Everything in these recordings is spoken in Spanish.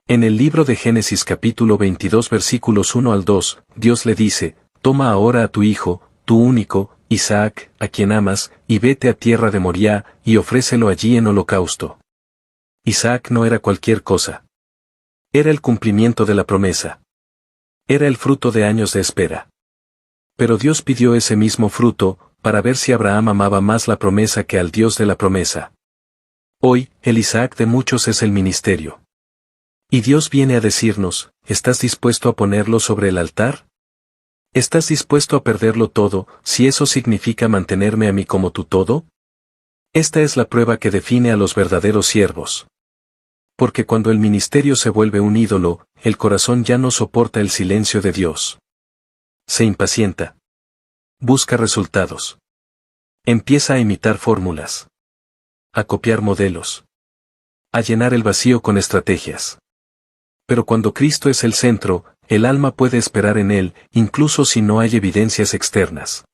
En el libro de Génesis capítulo 22 versículos 1 al 2, Dios le dice, «Toma ahora a tu hijo, tu único, Isaac, a quien amas, y vete a tierra de Moriah, y ofrécelo allí en holocausto». Isaac no era cualquier cosa. Era el cumplimiento de la promesa. Era el fruto de años de espera. Pero Dios pidió ese mismo fruto, para ver si Abraham amaba más la promesa que al Dios de la promesa. Hoy, el Isaac de muchos es el ministerio. Y Dios viene a decirnos, ¿estás dispuesto a ponerlo sobre el altar? ¿Estás dispuesto a perderlo todo, si eso significa mantenerme a mí como tu todo? Esta es la prueba que define a los verdaderos siervos. Porque cuando el ministerio se vuelve un ídolo, el corazón ya no soporta el silencio de Dios. Se impacienta. Busca resultados. Empieza a imitar fórmulas. A copiar modelos. A llenar el vacío con estrategias. Pero cuando Cristo es el centro, el alma puede esperar en Él, incluso si no hay evidencias externas.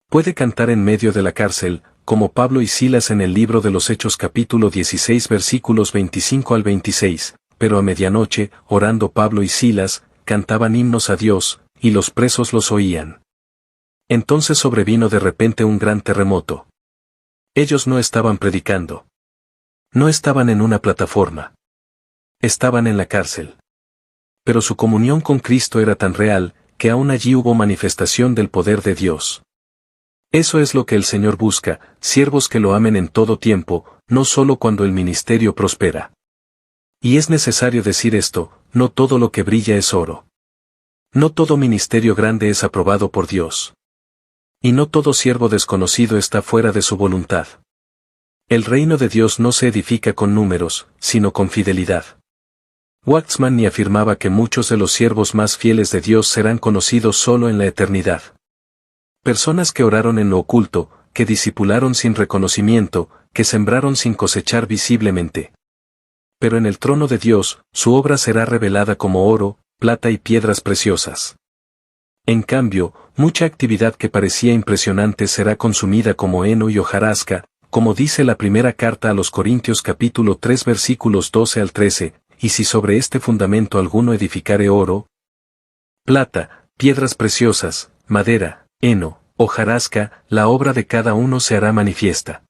Puede cantar en medio de la cárcel, como Pablo y Silas en el libro de los Hechos capítulo 16 versículos 25 al 26, pero a medianoche, orando Pablo y Silas, cantaban himnos a Dios, y los presos los oían. Entonces sobrevino de repente un gran terremoto. Ellos no estaban predicando. No estaban en una plataforma. Estaban en la cárcel. Pero su comunión con Cristo era tan real, que aún allí hubo manifestación del poder de Dios. Eso es lo que el Señor busca, siervos que lo amen en todo tiempo, no solo cuando el ministerio prospera. Y es necesario decir esto, no todo lo que brilla es oro. No todo ministerio grande es aprobado por Dios. Y no todo siervo desconocido está fuera de su voluntad. El reino de Dios no se edifica con números, sino con fidelidad. Waxman ni afirmaba que muchos de los siervos más fieles de Dios serán conocidos solo en la eternidad. Personas que oraron en lo oculto, que discipularon sin reconocimiento, que sembraron sin cosechar visiblemente. Pero en el trono de Dios, su obra será revelada como oro, plata y piedras preciosas. En cambio, mucha actividad que parecía impresionante será consumida como heno y hojarasca, como dice la primera carta a los Corintios capítulo 3 versículos 12 al 13, y si sobre este fundamento alguno edificare oro, plata, piedras preciosas, madera, heno, hojarasca, la obra de cada uno se hará manifiesta.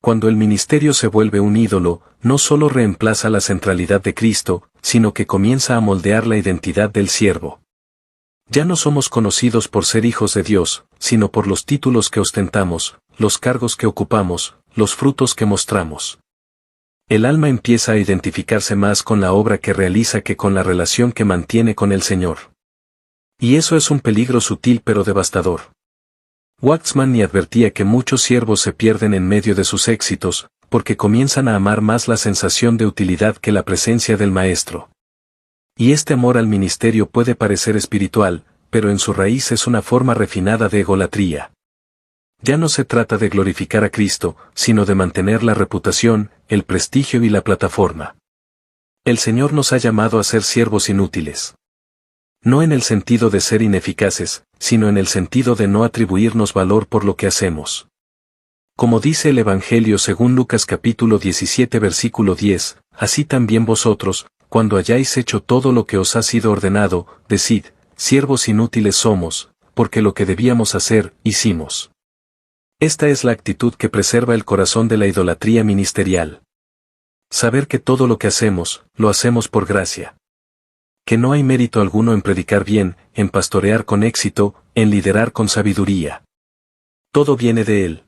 Cuando el ministerio se vuelve un ídolo, no solo reemplaza la centralidad de Cristo, sino que comienza a moldear la identidad del siervo. Ya no somos conocidos por ser hijos de Dios, sino por los títulos que ostentamos, los cargos que ocupamos, los frutos que mostramos. El alma empieza a identificarse más con la obra que realiza que con la relación que mantiene con el Señor. Y eso es un peligro sutil pero devastador. Waxman ni advertía que muchos siervos se pierden en medio de sus éxitos, porque comienzan a amar más la sensación de utilidad que la presencia del Maestro. Y este amor al ministerio puede parecer espiritual, pero en su raíz es una forma refinada de egolatría. Ya no se trata de glorificar a Cristo, sino de mantener la reputación, el prestigio y la plataforma. El Señor nos ha llamado a ser siervos inútiles. No en el sentido de ser ineficaces, sino en el sentido de no atribuirnos valor por lo que hacemos. Como dice el Evangelio según Lucas capítulo 17 versículo 10, así también vosotros, cuando hayáis hecho todo lo que os ha sido ordenado, decid, siervos inútiles somos, porque lo que debíamos hacer, hicimos. Esta es la actitud que preserva el corazón de la idolatría ministerial. Saber que todo lo que hacemos, lo hacemos por gracia. Que no hay mérito alguno en predicar bien, en pastorear con éxito, en liderar con sabiduría. Todo viene de Él.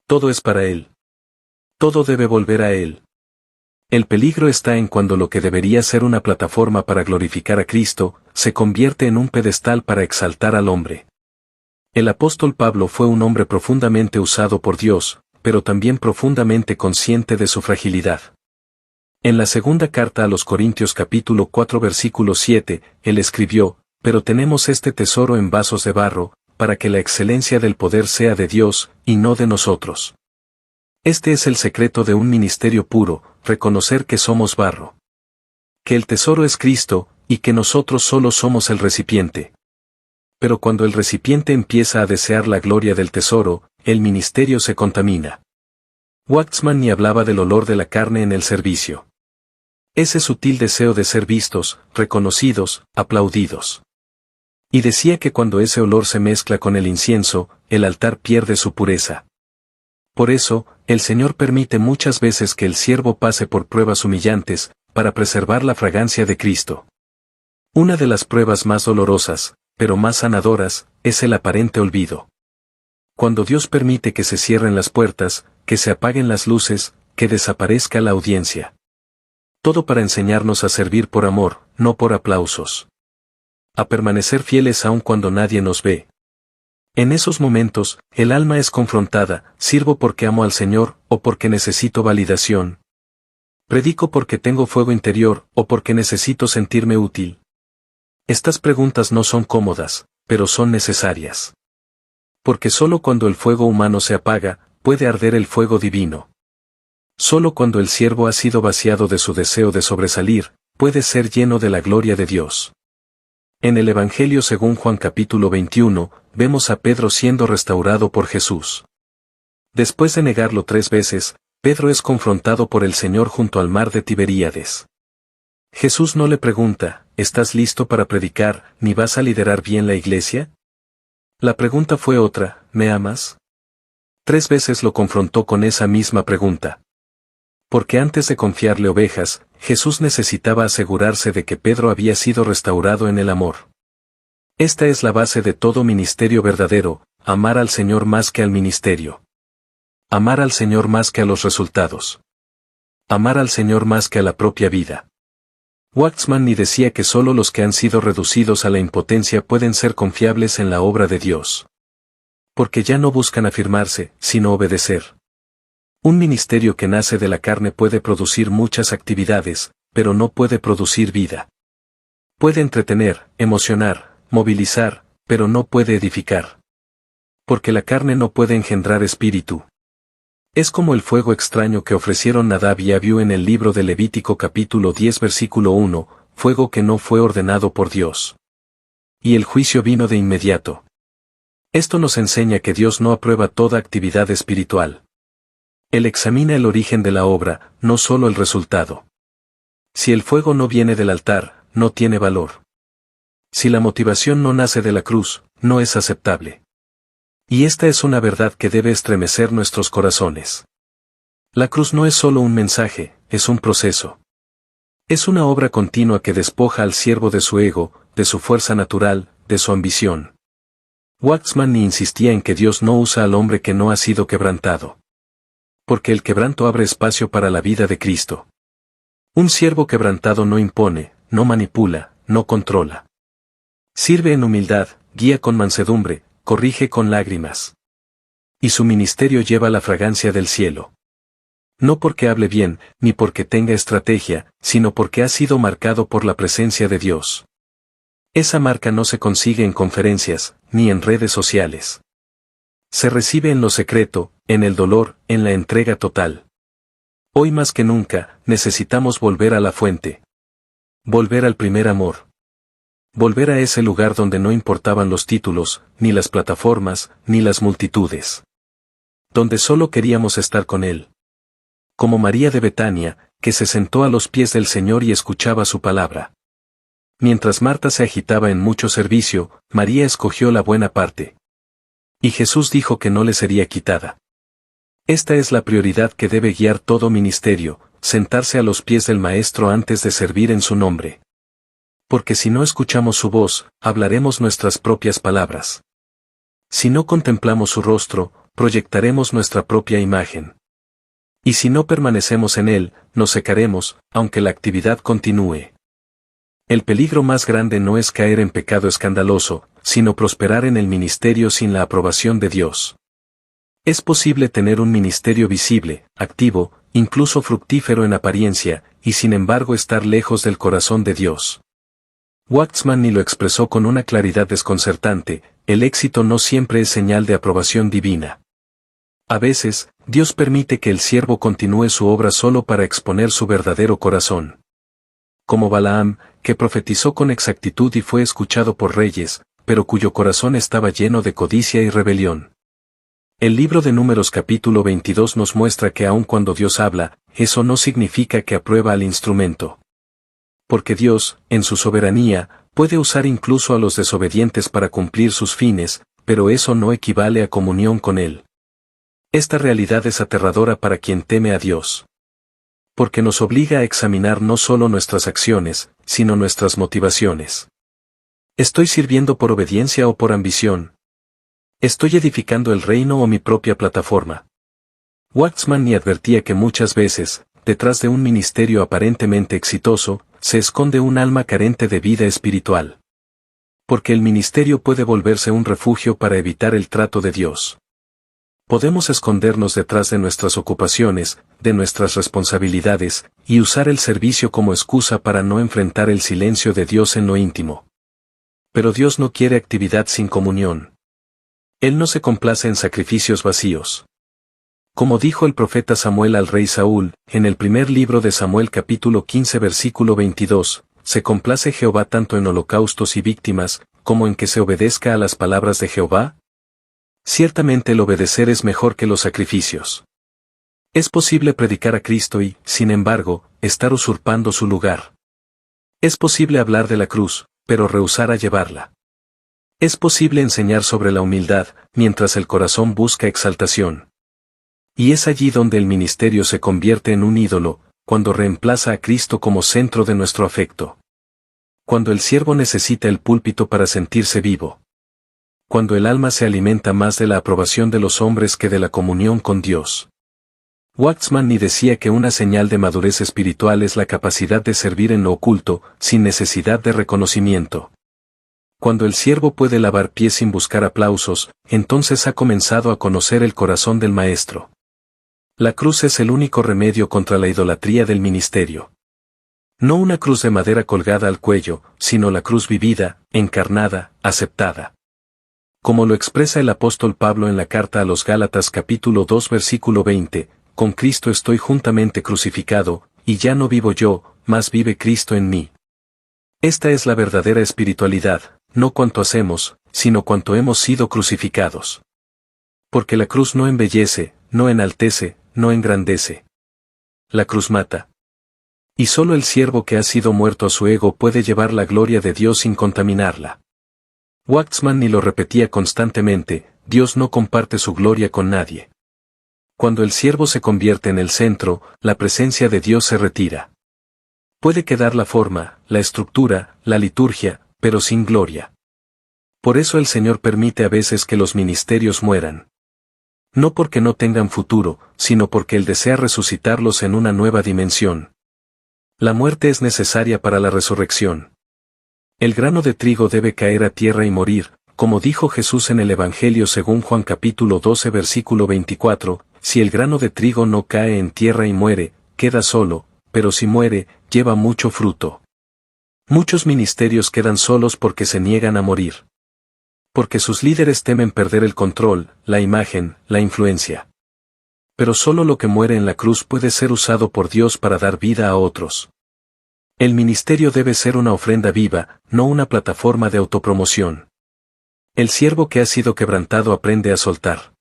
Todo es para Él. Todo debe volver a Él. El peligro está en cuando lo que debería ser una plataforma para glorificar a Cristo, se convierte en un pedestal para exaltar al hombre. El apóstol Pablo fue un hombre profundamente usado por Dios, pero también profundamente consciente de su fragilidad. En la segunda carta a los Corintios capítulo 4 versículo 7, él escribió, pero tenemos este tesoro en vasos de barro, para que la excelencia del poder sea de Dios, y no de nosotros. Este es el secreto de un ministerio puro, reconocer que somos barro. Que el tesoro es Cristo, y que nosotros solo somos el recipiente. Pero cuando el recipiente empieza a desear la gloria del tesoro, el ministerio se contamina. Waxman ni hablaba del olor de la carne en el servicio. Ese sutil deseo de ser vistos, reconocidos, aplaudidos. Y decía que cuando ese olor se mezcla con el incienso, el altar pierde su pureza. Por eso, el Señor permite muchas veces que el siervo pase por pruebas humillantes, para preservar la fragancia de Cristo. Una de las pruebas más dolorosas, pero más sanadoras, es el aparente olvido. Cuando Dios permite que se cierren las puertas, que se apaguen las luces, que desaparezca la audiencia. Todo para enseñarnos a servir por amor, no por aplausos. A permanecer fieles aun cuando nadie nos ve. En esos momentos, el alma es confrontada: ¿sirvo porque amo al Señor, o porque necesito validación? ¿Predico porque tengo fuego interior, o porque necesito sentirme útil? Estas preguntas no son cómodas, pero son necesarias. Porque solo cuando el fuego humano se apaga, puede arder el fuego divino. Solo cuando el siervo ha sido vaciado de su deseo de sobresalir, puede ser lleno de la gloria de Dios. En el Evangelio según Juan capítulo 21, vemos a Pedro siendo restaurado por Jesús. Después de negarlo 3 veces, Pedro es confrontado por el Señor junto al mar de Tiberíades. Jesús no le pregunta: ¿estás listo para predicar, ni vas a liderar bien la iglesia? La pregunta fue otra: ¿me amas? 3 veces lo confrontó con esa misma pregunta. Porque antes de confiarle ovejas, Jesús necesitaba asegurarse de que Pedro había sido restaurado en el amor. Esta es la base de todo ministerio verdadero: amar al Señor más que al ministerio. Amar al Señor más que a los resultados. Amar al Señor más que a la propia vida. Waxman ni decía que solo los que han sido reducidos a la impotencia pueden ser confiables en la obra de Dios. Porque ya no buscan afirmarse, sino obedecer. Un ministerio que nace de la carne puede producir muchas actividades, pero no puede producir vida. Puede entretener, emocionar, movilizar, pero no puede edificar. Porque la carne no puede engendrar espíritu. Es como el fuego extraño que ofrecieron Nadab y Abiú en el libro de Levítico capítulo 10 versículo 1, fuego que no fue ordenado por Dios. Y el juicio vino de inmediato. Esto nos enseña que Dios no aprueba toda actividad espiritual. Él examina el origen de la obra, no solo el resultado. Si el fuego no viene del altar, no tiene valor. Si la motivación no nace de la cruz, no es aceptable. Y esta es una verdad que debe estremecer nuestros corazones. La cruz no es solo un mensaje, es un proceso. Es una obra continua que despoja al siervo de su ego, de su fuerza natural, de su ambición. Waxman ni insistía en que Dios no usa al hombre que no ha sido quebrantado. Porque el quebranto abre espacio para la vida de Cristo. Un siervo quebrantado no impone, no manipula, no controla. Sirve en humildad, guía con mansedumbre, corrige con lágrimas. Y su ministerio lleva la fragancia del cielo. No porque hable bien, ni porque tenga estrategia, sino porque ha sido marcado por la presencia de Dios. Esa marca no se consigue en conferencias, ni en redes sociales. Se recibe en lo secreto, en el dolor, en la entrega total. Hoy más que nunca, necesitamos volver a la fuente. Volver al primer amor. Volver a ese lugar donde no importaban los títulos, ni las plataformas, ni las multitudes. Donde solo queríamos estar con Él. Como María de Betania, que se sentó a los pies del Señor y escuchaba su palabra. Mientras Marta se agitaba en mucho servicio, María escogió la buena parte. Y Jesús dijo que no le sería quitada. Esta es la prioridad que debe guiar todo ministerio: sentarse a los pies del Maestro antes de servir en su nombre. Porque si no escuchamos su voz, hablaremos nuestras propias palabras. Si no contemplamos su rostro, proyectaremos nuestra propia imagen. Y si no permanecemos en él, nos secaremos, aunque la actividad continúe. El peligro más grande no es caer en pecado escandaloso, sino prosperar en el ministerio sin la aprobación de Dios. Es posible tener un ministerio visible, activo, incluso fructífero en apariencia, y sin embargo estar lejos del corazón de Dios. Waxman ni lo expresó con una claridad desconcertante: el éxito no siempre es señal de aprobación divina. A veces, Dios permite que el siervo continúe su obra solo para exponer su verdadero corazón. Como Balaam, que profetizó con exactitud y fue escuchado por reyes, pero cuyo corazón estaba lleno de codicia y rebelión. El libro de Números capítulo 22 nos muestra que aun cuando Dios habla, eso no significa que aprueba al instrumento. Porque Dios, en su soberanía, puede usar incluso a los desobedientes para cumplir sus fines, pero eso no equivale a comunión con Él. Esta realidad es aterradora para quien teme a Dios. Porque nos obliga a examinar no solo nuestras acciones, sino nuestras motivaciones. ¿Estoy sirviendo por obediencia o por ambición? ¿Estoy edificando el reino o mi propia plataforma? Waxman ni advertía que muchas veces, detrás de un ministerio aparentemente exitoso, se esconde un alma carente de vida espiritual. Porque el ministerio puede volverse un refugio para evitar el trato de Dios. Podemos escondernos detrás de nuestras ocupaciones, de nuestras responsabilidades, y usar el servicio como excusa para no enfrentar el silencio de Dios en lo íntimo. Pero Dios no quiere actividad sin comunión. Él no se complace en sacrificios vacíos. Como dijo el profeta Samuel al rey Saúl, en el primer libro de Samuel capítulo 15 versículo 22, ¿se complace Jehová tanto en holocaustos y víctimas, como en que se obedezca a las palabras de Jehová? Ciertamente el obedecer es mejor que los sacrificios. Es posible predicar a Cristo y, sin embargo, estar usurpando su lugar. Es posible hablar de la cruz, pero rehusar a llevarla. Es posible enseñar sobre la humildad, mientras el corazón busca exaltación. Y es allí donde el ministerio se convierte en un ídolo, cuando reemplaza a Cristo como centro de nuestro afecto. Cuando el siervo necesita el púlpito para sentirse vivo. Cuando el alma se alimenta más de la aprobación de los hombres que de la comunión con Dios. Waxman ni decía que una señal de madurez espiritual es la capacidad de servir en lo oculto, sin necesidad de reconocimiento. Cuando el siervo puede lavar pies sin buscar aplausos, entonces ha comenzado a conocer el corazón del Maestro. La cruz es el único remedio contra la idolatría del ministerio. No una cruz de madera colgada al cuello, sino la cruz vivida, encarnada, aceptada. Como lo expresa el apóstol Pablo en la carta a los Gálatas capítulo 2 versículo 20, con Cristo estoy juntamente crucificado, y ya no vivo yo, mas vive Cristo en mí. Esta es la verdadera espiritualidad, no cuanto hacemos, sino cuanto hemos sido crucificados. Porque la cruz no embellece, no enaltece, no engrandece. La cruz mata. Y solo el siervo que ha sido muerto a su ego puede llevar la gloria de Dios sin contaminarla. Waxman ni lo repetía constantemente, Dios no comparte su gloria con nadie. Cuando el siervo se convierte en el centro, la presencia de Dios se retira. Puede quedar la forma, la estructura, la liturgia, pero sin gloria. Por eso el Señor permite a veces que los ministerios mueran. No porque no tengan futuro, sino porque Él desea resucitarlos en una nueva dimensión. La muerte es necesaria para la resurrección. El grano de trigo debe caer a tierra y morir, como dijo Jesús en el Evangelio según Juan capítulo 12 versículo 24, si el grano de trigo no cae en tierra y muere, queda solo, pero si muere, lleva mucho fruto. Muchos ministerios quedan solos porque se niegan a morir. Porque sus líderes temen perder el control, la imagen, la influencia. Pero solo lo que muere en la cruz puede ser usado por Dios para dar vida a otros. El ministerio debe ser una ofrenda viva, no una plataforma de autopromoción. El siervo que ha sido quebrantado aprende a soltar.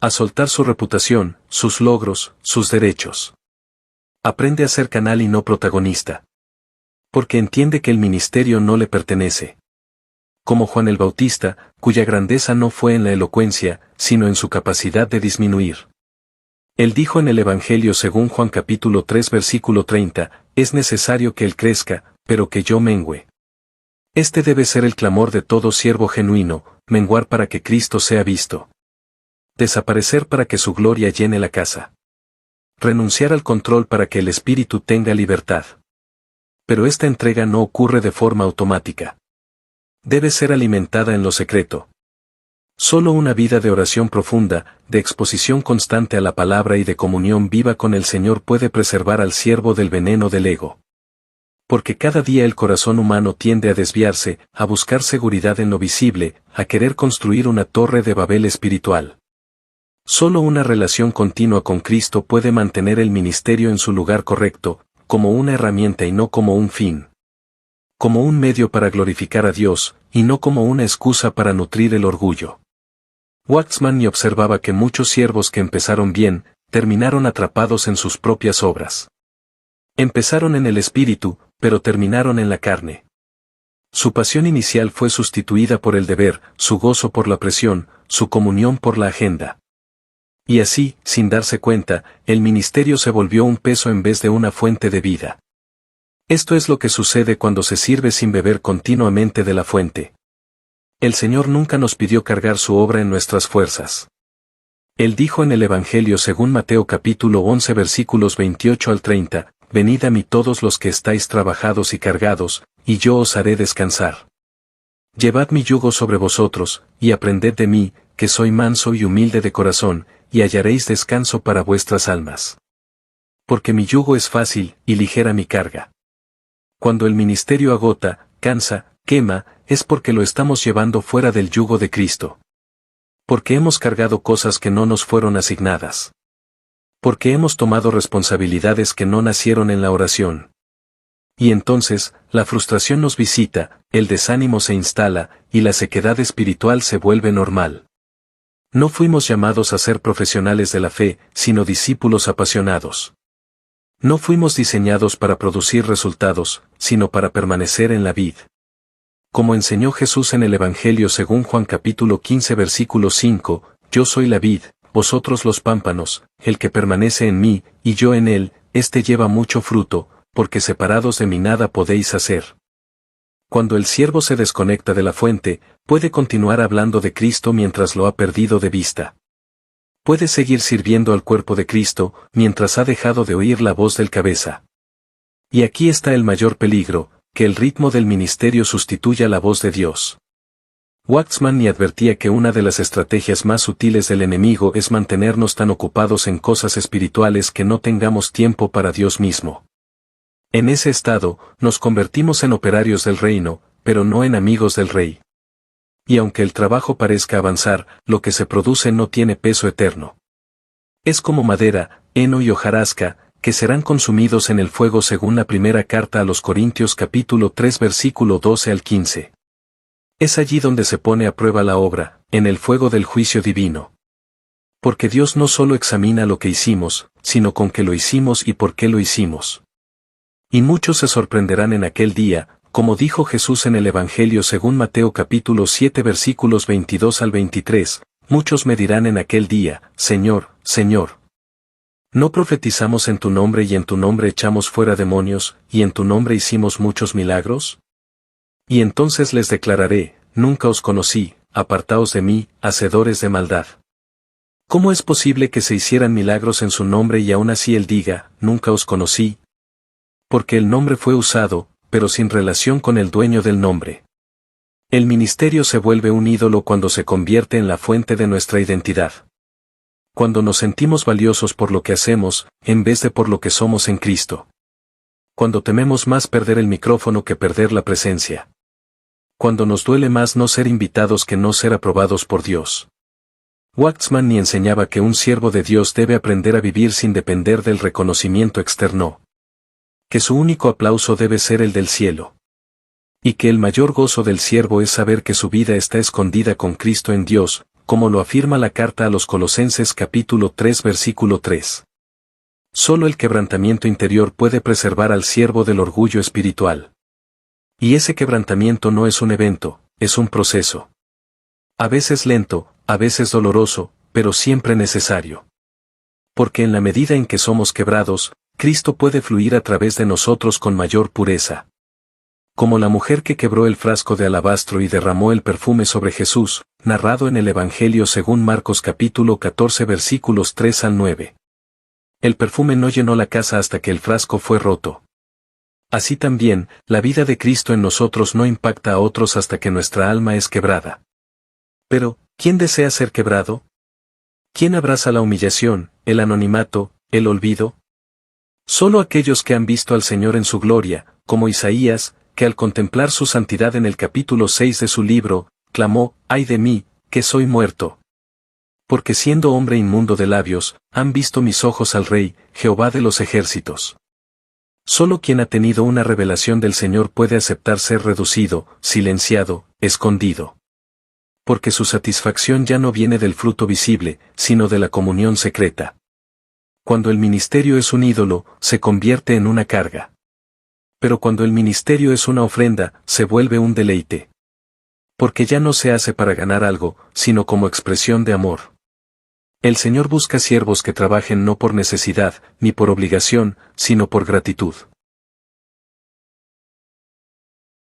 A soltar su reputación, sus logros, sus derechos. Aprende a ser canal y no protagonista. Porque entiende que el ministerio no le pertenece. Como Juan el Bautista, cuya grandeza no fue en la elocuencia, sino en su capacidad de disminuir. Él dijo en el Evangelio según Juan capítulo 3 versículo 30, es necesario que Él crezca, pero que yo mengüe. Este debe ser el clamor de todo siervo genuino, menguar para que Cristo sea visto. Desaparecer para que su gloria llene la casa. Renunciar al control para que el espíritu tenga libertad. Pero esta entrega no ocurre de forma automática. Debe ser alimentada en lo secreto. Solo una vida de oración profunda, de exposición constante a la palabra y de comunión viva con el Señor puede preservar al siervo del veneno del ego. Porque cada día el corazón humano tiende a desviarse, a buscar seguridad en lo visible, a querer construir una torre de Babel espiritual. Solo una relación continua con Cristo puede mantener el ministerio en su lugar correcto, como una herramienta y no como un fin. Como un medio para glorificar a Dios, y no como una excusa para nutrir el orgullo. Waxman observaba que muchos siervos que empezaron bien, terminaron atrapados en sus propias obras. Empezaron en el espíritu, pero terminaron en la carne. Su pasión inicial fue sustituida por el deber, su gozo por la presión, su comunión por la agenda. Y así, sin darse cuenta, el ministerio se volvió un peso en vez de una fuente de vida. Esto es lo que sucede cuando se sirve sin beber continuamente de la fuente. El Señor nunca nos pidió cargar su obra en nuestras fuerzas. Él dijo en el Evangelio según Mateo capítulo 11 versículos 28 al 30, «Venid a mí todos los que estáis trabajados y cargados, y yo os haré descansar. Llevad mi yugo sobre vosotros, y aprended de mí, que soy manso y humilde de corazón, y hallaréis descanso para vuestras almas. Porque mi yugo es fácil, y ligera mi carga». Cuando el ministerio agota, cansa, quema, es porque lo estamos llevando fuera del yugo de Cristo. Porque hemos cargado cosas que no nos fueron asignadas. Porque hemos tomado responsabilidades que no nacieron en la oración. Y entonces, la frustración nos visita, el desánimo se instala, y la sequedad espiritual se vuelve normal. No fuimos llamados a ser profesionales de la fe, sino discípulos apasionados. No fuimos diseñados para producir resultados, sino para permanecer en la vid. Como enseñó Jesús en el Evangelio según Juan capítulo 15 versículo 5, «Yo soy la vid, vosotros los pámpanos, el que permanece en mí, y yo en él, éste lleva mucho fruto, porque separados de mí nada podéis hacer». Cuando el siervo se desconecta de la fuente, puede continuar hablando de Cristo mientras lo ha perdido de vista. Puede seguir sirviendo al cuerpo de Cristo, mientras ha dejado de oír la voz del cabeza. Y aquí está el mayor peligro, que el ritmo del ministerio sustituya la voz de Dios. Waxman advertía que una de las estrategias más sutiles del enemigo es mantenernos tan ocupados en cosas espirituales que no tengamos tiempo para Dios mismo. En ese estado, nos convertimos en operarios del reino, pero no en amigos del rey. Y aunque el trabajo parezca avanzar, lo que se produce no tiene peso eterno. Es como madera, heno y hojarasca, que serán consumidos en el fuego según la primera carta a los Corintios capítulo 3 versículo 12 al 15. Es allí donde se pone a prueba la obra, en el fuego del juicio divino. Porque Dios no solo examina lo que hicimos, sino con qué lo hicimos y por qué lo hicimos. Y muchos se sorprenderán en aquel día, como dijo Jesús en el Evangelio según Mateo capítulo 7 versículos 22 al 23, muchos me dirán en aquel día, «Señor, Señor, ¿no profetizamos en tu nombre y en tu nombre echamos fuera demonios, y en tu nombre hicimos muchos milagros?» Y entonces les declararé, «Nunca os conocí, apartaos de mí, hacedores de maldad». ¿Cómo es posible que se hicieran milagros en su nombre y aún así él diga, «Nunca os conocí»? Porque el nombre fue usado, pero sin relación con el dueño del nombre. El ministerio se vuelve un ídolo cuando se convierte en la fuente de nuestra identidad. Cuando nos sentimos valiosos por lo que hacemos, en vez de por lo que somos en Cristo. Cuando tememos más perder el micrófono que perder la presencia. Cuando nos duele más no ser invitados que no ser aprobados por Dios. Waxman enseñaba que un siervo de Dios debe aprender a vivir sin depender del reconocimiento externo. Que su único aplauso debe ser el del cielo. Y que el mayor gozo del siervo es saber que su vida está escondida con Cristo en Dios, como lo afirma la carta a los Colosenses capítulo 3 versículo 3. Solo el quebrantamiento interior puede preservar al siervo del orgullo espiritual. Y ese quebrantamiento no es un evento, es un proceso. A veces lento, a veces doloroso, pero siempre necesario. Porque en la medida en que somos quebrados, Cristo puede fluir a través de nosotros con mayor pureza. Como la mujer que quebró el frasco de alabastro y derramó el perfume sobre Jesús, narrado en el Evangelio según Marcos capítulo 14 versículos 3 al 9. El perfume no llenó la casa hasta que el frasco fue roto. Así también, la vida de Cristo en nosotros no impacta a otros hasta que nuestra alma es quebrada. Pero, ¿quién desea ser quebrado? ¿Quién abraza la humillación, el anonimato, el olvido? Solo aquellos que han visto al Señor en su gloria, como Isaías, que al contemplar su santidad en el capítulo 6 de su libro, clamó, «¡Ay de mí, que soy muerto! Porque siendo hombre inmundo de labios, han visto mis ojos al Rey, Jehová de los ejércitos». Solo quien ha tenido una revelación del Señor puede aceptar ser reducido, silenciado, escondido. Porque su satisfacción ya no viene del fruto visible, sino de la comunión secreta. Cuando el ministerio es un ídolo, se convierte en una carga. Pero cuando el ministerio es una ofrenda, se vuelve un deleite. Porque ya no se hace para ganar algo, sino como expresión de amor. El Señor busca siervos que trabajen no por necesidad, ni por obligación, sino por gratitud.